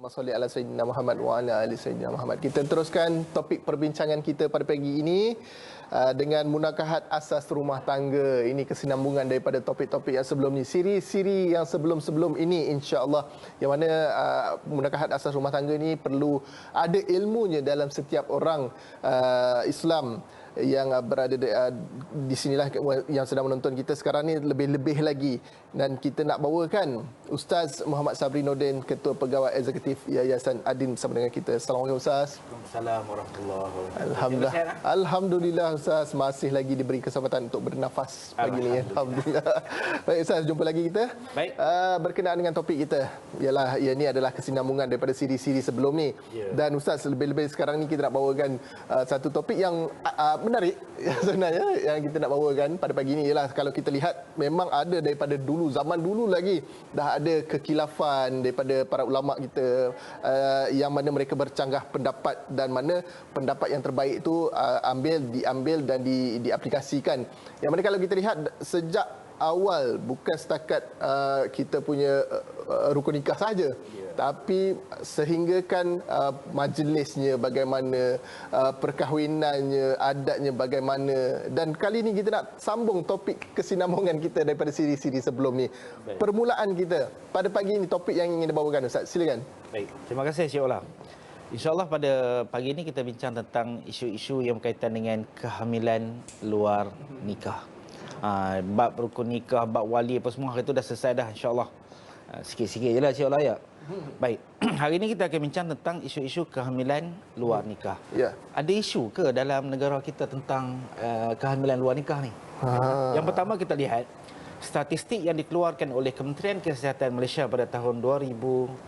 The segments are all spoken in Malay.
Allahumma salli ala Sayyidina Muhammad wa ala ali Sayyidina Muhammad. Kita teruskan topik perbincangan kita pada pagi ini dengan munakahat asas rumah tangga. Ini kesinambungan daripada topik-topik yang sebelum ni. Siri-siri yang sebelum-sebelum ini, insya-Allah, yang mana munakahat asas rumah tangga ini perlu ada ilmunya dalam setiap orang Islam yang berada di sinilah, yang sedang menonton kita sekarang ni lebih-lebih lagi. Dan kita nak bawakan Ustaz Muhammad Sabri Nordin, Ketua Pegawai Eksekutif Yayasan Adin, bersama dengan kita. Assalamualaikum Ustaz. Waalaikumsalam warahmatullahi wabarakatuh. Alhamdulillah. Alhamdulillah Ustaz, masih lagi diberi kesempatan untuk bernafas pagi ni. Alhamdulillah. Baik Ustaz, jumpa lagi kita. Baik. Berkenaan dengan topik kita, ialah ini adalah kesinambungan daripada siri-siri sebelum ni. Dan Ustaz, lebih-lebih sekarang ni kita nak bawakan satu topik yang menarik sebenarnya yang kita nak bawakan pada pagi ini. Ialah kalau kita lihat, memang ada daripada dulu, zaman dulu lagi dah ada kekilafan daripada para ulama kita, yang mana mereka bercanggah pendapat, dan mana pendapat yang terbaik itu diambil dan diaplikasikan. Yang mana kalau kita lihat sejak awal, bukan setakat kita punya rukun nikah saja, tapi sehinggakan majlisnya bagaimana, perkahwinannya, adatnya bagaimana. Dan kali ini kita nak sambung topik kesinambungan kita daripada siri-siri sebelum ni. Baik. Permulaan kita pada pagi ini, topik yang ingin dibawakan Ustaz, silakan. Baik, terima kasih Syekh Olam. InsyaAllah pada pagi ini kita bincang tentang isu-isu yang berkaitan dengan kehamilan luar nikah. Bab rukun nikah, bab wali apa semua itu dah selesai dah, insyaAllah. Sikit-sikit je lah Syekh Olam ya. Baik, hari ini kita akan bincang tentang isu-isu kehamilan luar nikah. Ya. Ada isu ke dalam negara kita tentang kehamilan luar nikah ni? Yang pertama kita lihat statistik yang dikeluarkan oleh Kementerian Kesihatan Malaysia pada tahun 2017.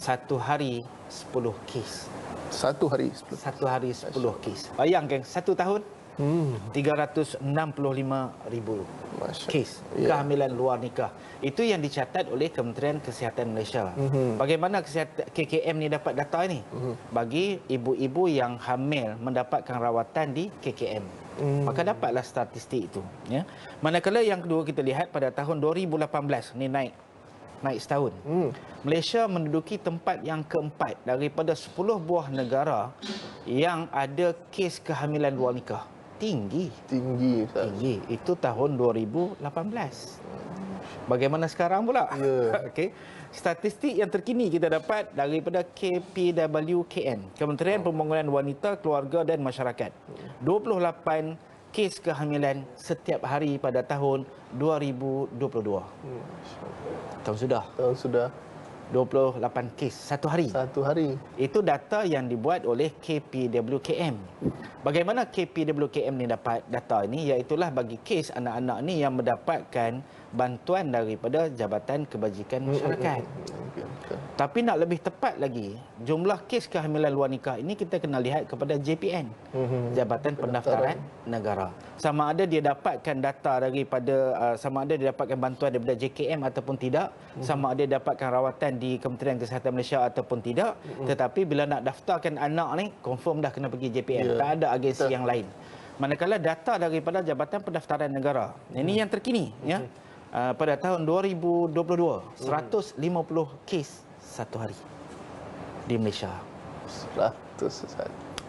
Satu hari 10 kes. Satu hari 10. Satu hari 10 kes. Bayangkan satu tahun 365,000 kes kehamilan luar nikah. Itu yang dicatat oleh Kementerian Kesihatan Malaysia. Bagaimana KKM ni dapat data ini? Bagi ibu-ibu yang hamil mendapatkan rawatan di KKM. Maka dapatlah statistik itu. Ya. Manakala yang kedua kita lihat pada tahun 2018, ni naik setahun. Malaysia menduduki tempat yang keempat daripada 10 buah negara yang ada kes kehamilan luar nikah. Tinggi. Tinggi. Itu tahun 2018. Bagaimana sekarang pula? Okey. Statistik yang terkini kita dapat daripada KPWKN, Kementerian Pembangunan Wanita, Keluarga dan Masyarakat. 28 kes kehamilan setiap hari pada tahun 2022. Tahun sudah. 28 kes satu hari. Itu data yang dibuat oleh KPWKM. Bagaimana KPWKM ni dapat data ini? Iaitulah bagi kes anak-anak ni yang mendapatkan bantuan daripada Jabatan Kebajikan Masyarakat. Tapi nak lebih tepat lagi, jumlah kes kehamilan luar nikah ini kita kena lihat kepada JPN, Jabatan Pendaftaran Negara. Sama ada dia dapatkan data daripada, sama ada dia dapatkan bantuan daripada JKM ataupun tidak, sama ada dia dapatkan rawatan di Kementerian Kesihatan Malaysia ataupun tidak. Tetapi bila nak daftarkan anak ni, confirm dah kena pergi JPN. Tak ada agensi yang lain. Manakala data daripada Jabatan Pendaftaran Negara, ini yang terkini, ya. Pada tahun 2022, 150 kes satu hari di Malaysia. 100.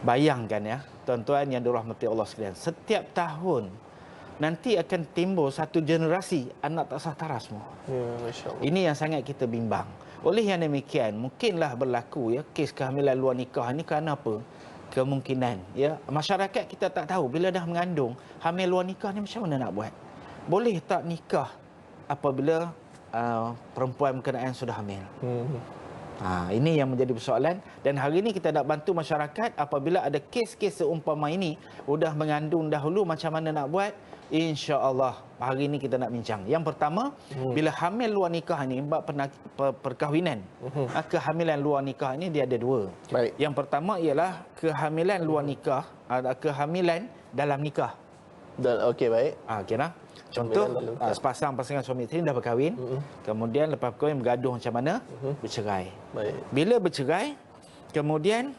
Bayangkan ya, tuan-tuan yang dirahmati Allah sekalian, setiap tahun nanti akan timbul satu generasi anak tak sah taras semua. Masya-Allah. Ini yang sangat kita bimbang. Oleh yang demikian, mungkinlah berlaku ya kes kehamilan luar nikah ini kerana apa? Kemungkinan ya, masyarakat kita tak tahu bila dah mengandung, hamil luar nikah ni macam mana nak buat? Boleh tak nikah apabila perempuan berkenaan sudah hamil? Ini yang menjadi persoalan. Dan hari ini kita nak bantu masyarakat apabila ada kes-kes seumpama ini, sudah mengandung dahulu, macam mana nak buat? InsyaAllah hari ini kita nak bincang. Yang pertama, bila hamil luar nikah ini, bab perkahwinan, kehamilan luar nikah ini dia ada dua. Baik. Yang pertama ialah kehamilan luar nikah, kehamilan dalam nikah. Okey, baik. Kira contoh, sepasang pasangan suami isteri dah berkahwin, kemudian lepas berkahwin bergaduh macam mana? Bercerai. Baik. Bila bercerai, kemudian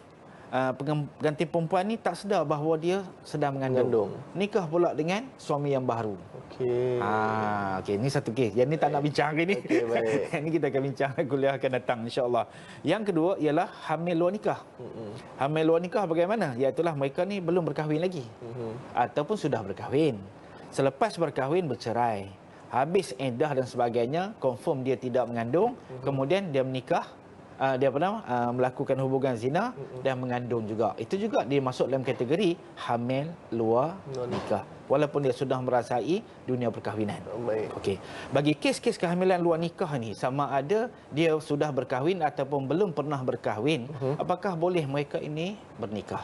pengganti perempuan ni tak sedar bahawa dia sedang mengandung. Nikah pula dengan suami yang baru. Okey. Okey, ni satu kes. Yang ni tak nak bincang hari ni. Okey, baik. Yang ni kita akan bincang kuliah akan datang insya-Allah. Yang kedua ialah hamil luar nikah. Hamil luar nikah bagaimana? Iaitulah mereka ni belum berkahwin lagi. Ataupun sudah berkahwin. Selepas berkahwin bercerai. Habis iddah dan sebagainya, confirm dia tidak mengandung, kemudian dia menikah, dia melakukan hubungan zina dan mengandung juga. Itu juga dia masuk dalam kategori hamil luar nikah. Walaupun dia sudah merasai dunia perkahwinan. Okey. Bagi kes-kes kehamilan luar nikah ni, sama ada dia sudah berkahwin ataupun belum pernah berkahwin, apakah boleh mereka ini bernikah?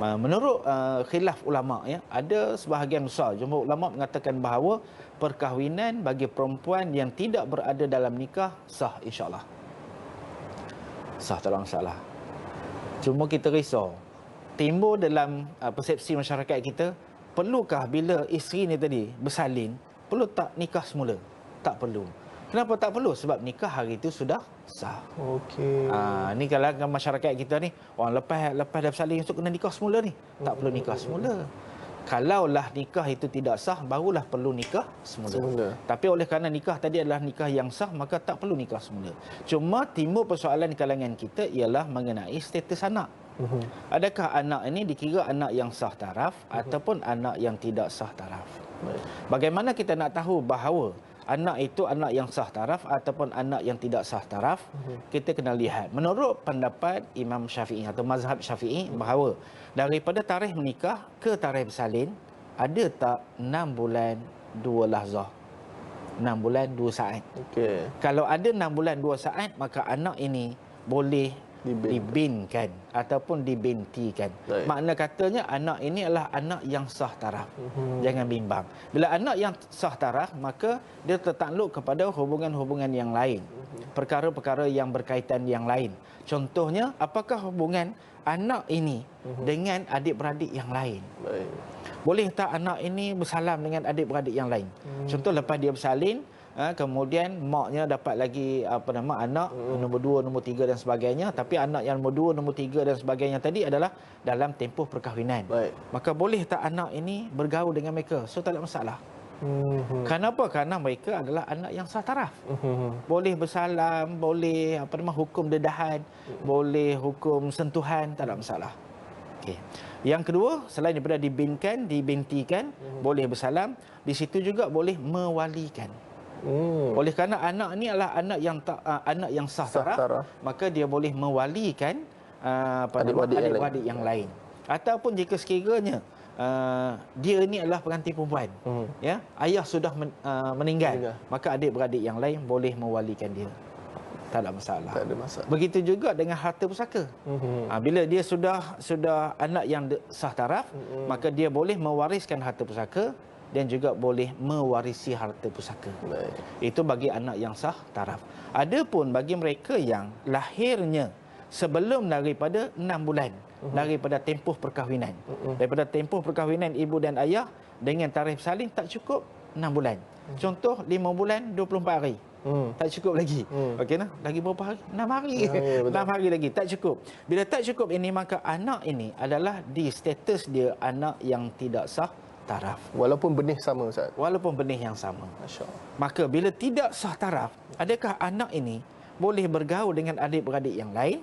Menurut khilaf ulama, ya, ada sebahagian besar jumhur ulama mengatakan bahawa perkahwinan bagi perempuan yang tidak berada dalam nikah sah, insya-Allah. Sah, tak ada masalah. Cuma kita risau timbul dalam persepsi masyarakat kita, perlukah bila isteri ni tadi bersalin, perlu tak nikah semula? Tak perlu. Kenapa tak perlu? Sebab nikah hari itu sudah sah. Okey. Ni kalau masyarakat kita ni, orang lepas dah bersalin esok kena nikah semula ni. Tak perlu nikah semula. Kalaulah nikah itu tidak sah, barulah perlu nikah semula. Tapi oleh kerana nikah tadi adalah nikah yang sah, maka tak perlu nikah semula. Cuma timbul persoalan di kalangan kita ialah mengenai status anak. Adakah anak ini dikira anak yang sah taraf ataupun anak yang tidak sah taraf? Bagaimana kita nak tahu bahawa anak itu anak yang sah taraf ataupun anak yang tidak sah taraf? Kita kena lihat. Menurut pendapat Imam Syafi'i atau mazhab Syafi'i, bahawa daripada tarikh menikah ke tarikh bersalin, ada tak 6 bulan 2 lahzah? 6 bulan 2 saat. Okey. Kalau ada 6 bulan 2 saat, maka anak ini boleh dibinkan ataupun dibintikan. Makna katanya anak ini adalah anak yang sah taraf. Jangan bimbang. Bila anak yang sah taraf, maka dia tertakluk kepada hubungan-hubungan yang lain. Perkara-perkara yang berkaitan yang lain. Contohnya, apakah hubungan anak ini dengan adik-beradik yang lain? Boleh tak anak ini bersalam dengan adik-beradik yang lain? Contoh, lepas dia bersalin, kemudian maknya dapat lagi anak nombor 2, nombor 3 dan sebagainya, tapi anak yang nombor 2, nombor 3 dan sebagainya tadi adalah dalam tempoh perkahwinan. Maka boleh tak anak ini bergaul dengan mereka? So tak ada masalah. Kenapa? Kerana mereka adalah anak yang sah taraf. Boleh bersalam, boleh hukum dedahan, boleh hukum sentuhan, tak ada masalah. Okey. Yang kedua, selain daripada dibinkan, dibintikan, boleh bersalam, di situ juga boleh mewalikan. Oleh kerana anak ni adalah anak yang sah taraf, maka dia boleh mewalikan adik-beradik yang lain. Ataupun jika sekiranya dia ni adalah pengantin perempuan, ya, ayah sudah meninggal, maka adik-beradik yang lain boleh mewalikan dia. Tak ada masalah. Begitu juga dengan harta pusaka. Bila dia sudah anak yang sah taraf, maka dia boleh mewariskan harta pusaka dan juga boleh mewarisi harta pusaka. Itu bagi anak yang sah taraf. Adapun bagi mereka yang lahirnya sebelum daripada 6 bulan daripada tempoh perkahwinan. Daripada tempoh perkahwinan ibu dan ayah dengan tarikh bersalin tak cukup 6 bulan. Contoh 5 bulan 24 hari. Tak cukup lagi. Okey nah, lagi berapa hari? 6 hari. 6 hari lagi tak cukup. Bila tak cukup ini, maka anak ini adalah di status dia anak yang tidak sah taraf. Walaupun benih sama, Ustaz. Walaupun benih yang sama. Masya-Allah. Maka bila tidak sah taraf, adakah anak ini boleh bergaul dengan adik-beradik yang lain?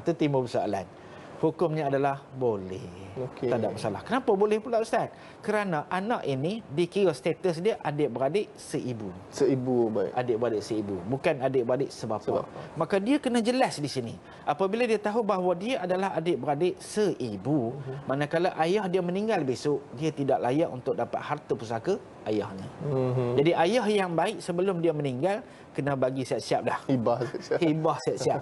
Itu timbul persoalan. Hukumnya adalah boleh. Tak ada masalah. Kenapa boleh pula, Ustaz? Kerana anak ini dikira status dia adik-beradik seibu. Seibu, baik. Adik-beradik seibu, bukan adik-beradik sebapa. Maka dia kena jelas di sini. Apabila dia tahu bahawa dia adalah adik-beradik seibu, manakala ayah dia meninggal besok, dia tidak layak untuk dapat harta pusaka ayahnya. Jadi ayah yang baik sebelum dia meninggal kena bagi siap-siap dah. Hibah siap-siap.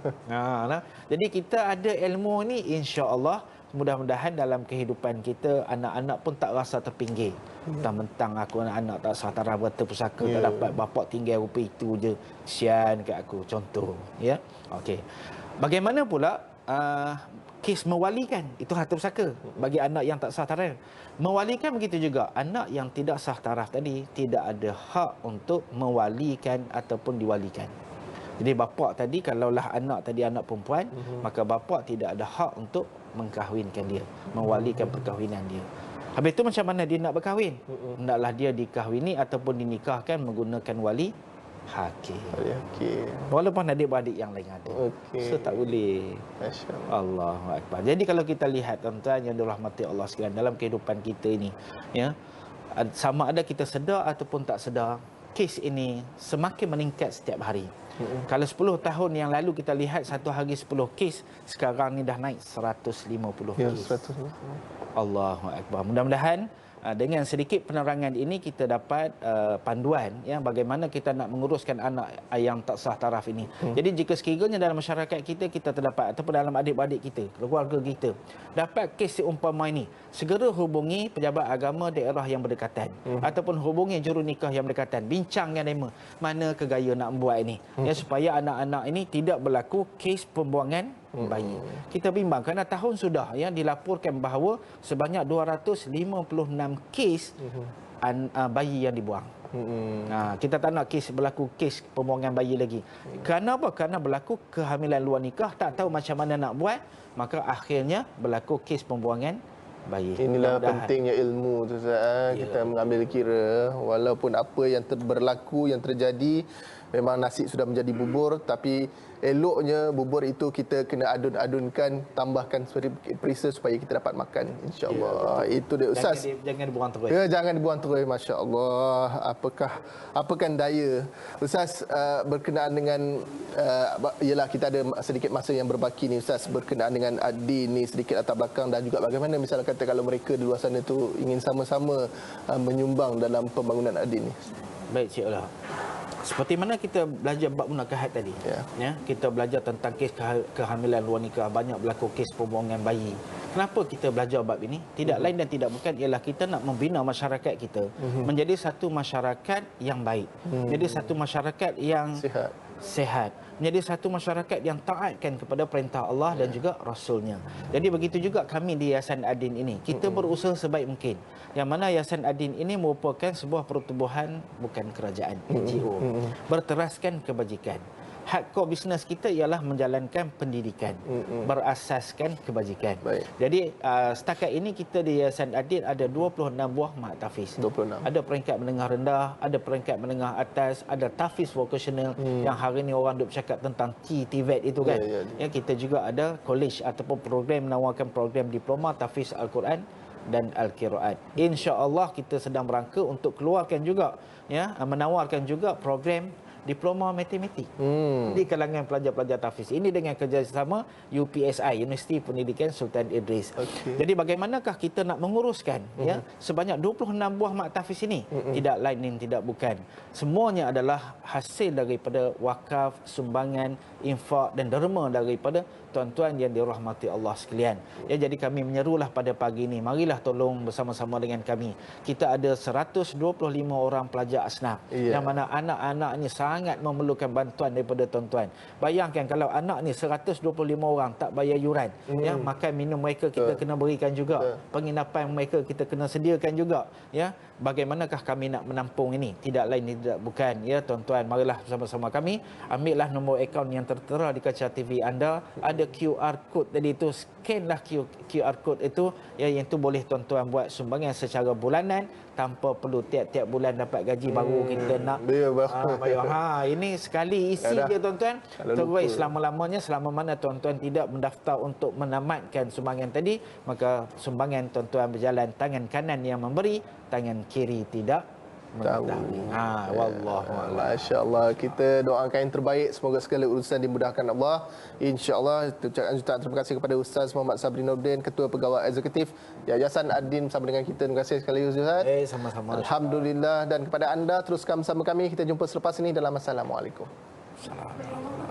Jadi kita ada ilmu ni, insya-Allah mudah-mudahan dalam kehidupan kita anak-anak pun tak rasa terpinggir. Mentang-mentang aku anak-anak tak sah taraf harta pusaka, tak dapat bapak tinggal rupa itu je, kesian kat aku, contoh, ya. Okey. Bagaimana pula kes mewalikan itu harta pusaka bagi anak yang tak sah taraf? Mewalikan begitu juga, anak yang tidak sah taraf tadi tidak ada hak untuk mewalikan ataupun diwalikan. Jadi bapa tadi kalaulah anak tadi anak perempuan, maka bapa tidak ada hak untuk mengkahwinkan dia, mewalikan perkahwinan dia. Habis itu macam mana dia nak berkahwin? Hendaklah dia dikahwini ataupun dinikahkan menggunakan wali hakim. Okey. Walaupun adik-beradik yang lain ada. Okey. So tak boleh. Masya-Allah. Allahu akbar. Jadi kalau kita lihat tuan-tuan yang dirahmati Allah sekalian dalam kehidupan kita ini, ya, sama ada kita sedar ataupun tak sedar, kes ini semakin meningkat setiap hari. Kalau 10 tahun yang lalu kita lihat satu hari 10 kes, sekarang ni dah naik 150 Ya, kes. 100. Allahu akbar. Mudah-mudahan dengan sedikit penerangan ini kita dapat panduan ya bagaimana kita nak menguruskan anak yang tak sah taraf ini. Jadi jika sekiranya dalam masyarakat kita terdapat ataupun dalam adik-beradik kita, keluarga kita dapat kes seumpama ini, segera hubungi pejabat agama daerah yang berdekatan ataupun hubungi juru nikah yang berdekatan, bincangkan tema mana kegaya nak buat ini ya supaya anak-anak ini tidak berlaku kes pembuangan bayi. Kita bimbang kerana tahun sudah ya dilaporkan bahawa sebanyak 256 kes bayi yang dibuang. Kita tak nak berlaku kes pembuangan bayi lagi. Kerana apa? Kerana berlaku kehamilan luar nikah, tak tahu macam mana nak buat, maka akhirnya berlaku kes pembuangan bayi. Inilah pentingnya ilmu tu Ustaz. Kita mengambil kira walaupun apa yang berlaku, yang terjadi, memang nasi sudah menjadi bubur, tapi eloknya bubur itu kita kena adun-adunkan, tambahkan perisa supaya kita dapat makan, insya-Allah. Itu dia Ustaz. Jangan dibuang terus. Ya, jangan dibuang terus, masya-Allah. Apakan daya. Ustaz, berkenaan dengan ialah kita ada sedikit masa yang berbaki ni Ustaz, berkenaan dengan Adin ni, sedikit latar belakang dan juga bagaimana misalnya kata kalau mereka di luar sana tu ingin sama-sama menyumbang dalam pembangunan Adin ni. Baik, Cik Olah. Seperti mana kita belajar bab munakahat tadi, ya, kita belajar tentang kes kehamilan luar nikah, banyak berlaku kes pembuangan bayi. Kenapa kita belajar bab ini? Tidak lain dan tidak bukan ialah kita nak membina masyarakat kita menjadi satu masyarakat yang baik, menjadi satu masyarakat yang sihat, menjadi satu masyarakat yang taatkan kepada perintah Allah dan juga Rasulnya. Jadi begitu juga kami di Yayasan Adin ini, kita berusaha sebaik mungkin. Yang mana Yayasan Adin ini merupakan sebuah pertubuhan bukan kerajaan, NGO, berteraskan kebajikan. Hak core bisnes kita ialah menjalankan pendidikan berasaskan kebajikan. Baik. Jadi setakat ini kita di Yayasan Adin ada 26 buah mak tafiz. 26. Ada peringkat menengah rendah, ada peringkat menengah atas, ada tafiz vocational yang hari ini orang duk cakap tentang TVET itu kan. Ya, kita juga ada college ataupun program menawarkan program diploma tafiz Al-Quran dan Al-Qiraat. Insya-Allah kita sedang berangka untuk keluarkan juga ya, menawarkan juga program diploma matematik di kalangan pelajar-pelajar tahfiz ini dengan kerjasama UPSI, Universiti Pendidikan Sultan Idris. Jadi bagaimanakah kita nak menguruskan ya sebanyak 26 buah mak tahfiz ini? Tidak lain dan tidak bukan, semuanya adalah hasil daripada wakaf, sumbangan, infak dan derma daripada tuan-tuan yang dirahmati Allah sekalian. Ya, jadi kami menyerulah pada pagi ini, marilah tolong bersama-sama dengan kami. Kita ada 125 orang pelajar asnaf yang mana anak-anaknya sangat memerlukan bantuan daripada tuan-tuan. Bayangkan kalau anak ni 125 orang tak bayar yuran, ya, makan minum mereka kita kena berikan juga, penginapan mereka kita kena sediakan juga, ya. Bagaimanakah kami nak menampung ini? Tidak lain tidak bukan, ya tuan-tuan, marilah bersama-sama kami. Ambillah nombor akaun yang tertera di kaca TV anda, ada QR code tadi itu, scanlah QR code itu, ya, yang itu boleh tuan-tuan buat sumbangan secara bulanan tanpa perlu tiap-tiap bulan dapat gaji baru kita nak bayar. Ini sekali isi dia tuan-tuan, terus selama-lamanya, selama mana tuan-tuan tidak mendaftar untuk menamatkan sumbangan tadi, maka sumbangan tuan-tuan berjalan tangan kanan yang memberi, tangan kiri tidak mengetahui. Wallahu Masya-Allah, kita doakan yang terbaik, semoga segala urusan dimudahkan Allah. Insya-Allah, ucapkan jutaan terima kasih kepada Ustaz Muhammad Sabri Nordin, Ketua Pegawai Eksekutif Yayasan Adin bersama dengan kita. Terima kasih sekali Ustaz. Sama-sama. Alhamdulillah, dan kepada anda teruskan bersama kami. Kita jumpa selepas ini dalam Assalamualaikum. Assalamualaikum.